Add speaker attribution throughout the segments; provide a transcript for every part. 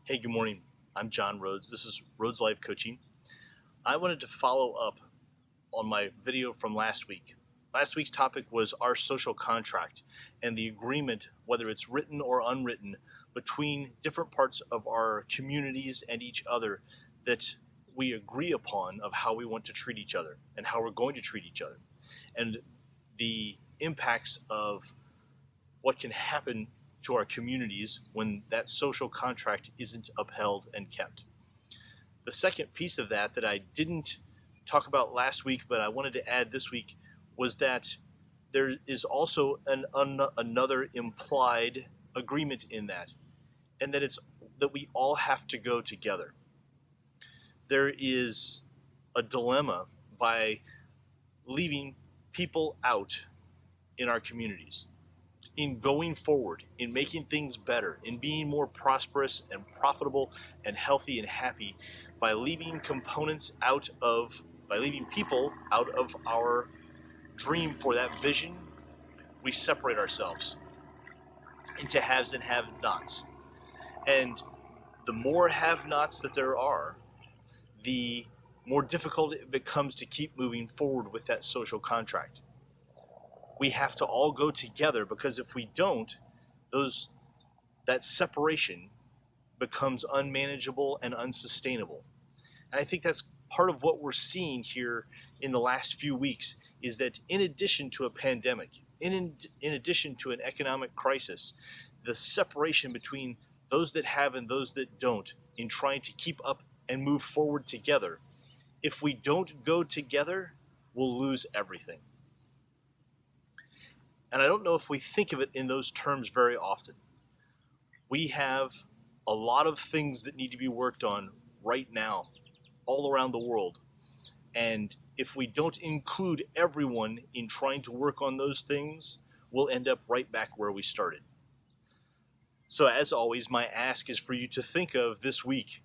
Speaker 1: Hey, good morning. I'm John Rhoads. This is Rhoads Life Coaching. I wanted to follow up on my video from last week. Last week's topic was our social contract and the agreement, whether it's written or unwritten, between different parts of our communities and each other that we agree upon of how we want to treat each other and how we're going to treat each other, and the impacts of what can happen to our communities when that social contract isn't upheld and kept. The second piece of that I didn't talk about last week, but I wanted to add this week, was that there is also another implied agreement in that, and that it's that we all have to go together. There is a dilemma by leaving people out in our communities, in going forward, in making things better, in being more prosperous and profitable and healthy and happy, by leaving people out of our dream for that vision. We separate ourselves into haves and have-nots. And the more have-nots that there are, the more difficult it becomes to keep moving forward with that social contract. We have to all go together, because if we don't, that separation becomes unmanageable and unsustainable. And I think that's part of what we're seeing here in the last few weeks, is that in addition to a pandemic, in addition to an economic crisis, the separation between those that have and those that don't in trying to keep up and move forward together, if we don't go together, we'll lose everything. And I don't know if we think of it in those terms very often. We have a lot of things that need to be worked on right now, all around the world. And if we don't include everyone in trying to work on those things, we'll end up right back where we started. So as always, my ask is for you to think of this week,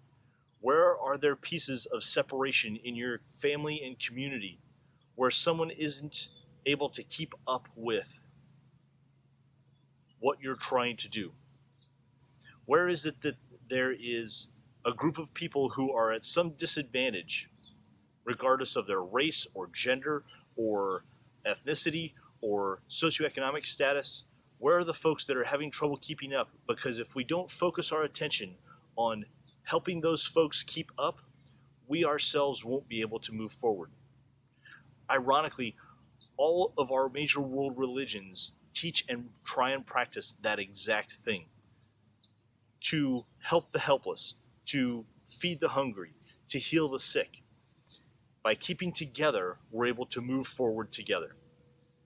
Speaker 1: where are there pieces of separation in your family and community where someone isn't able to keep up with what you're trying to do? Where is it that there is a group of people who are at some disadvantage, regardless of their race or gender or ethnicity or socioeconomic status? Where are the folks that are having trouble keeping up? Because if we don't focus our attention on helping those folks keep up, we ourselves won't be able to move forward. Ironically, all of our major world religions teach and try and practice that exact thing: to help the helpless, to feed the hungry, to heal the sick. By keeping together, we're able to move forward together.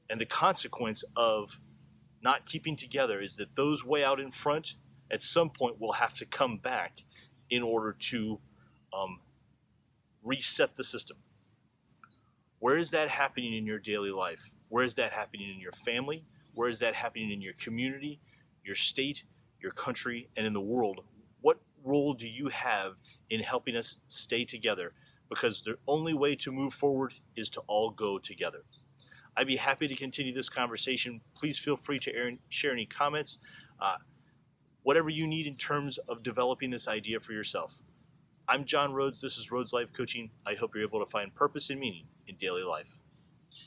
Speaker 1: And the consequence of not keeping together is that those way out in front at some point will have to come back in order to reset the system. Where is that happening in your daily life? Where is that happening in your family? Where is that happening in your community, your state, your country, and in the world? What role do you have in helping us stay together? Because the only way to move forward is to all go together. I'd be happy to continue this conversation. Please feel free to share any comments, whatever you need in terms of developing this idea for yourself. I'm John Rhoads. This is Rhoads Life Coaching. I hope you're able to find purpose and meaning in daily life.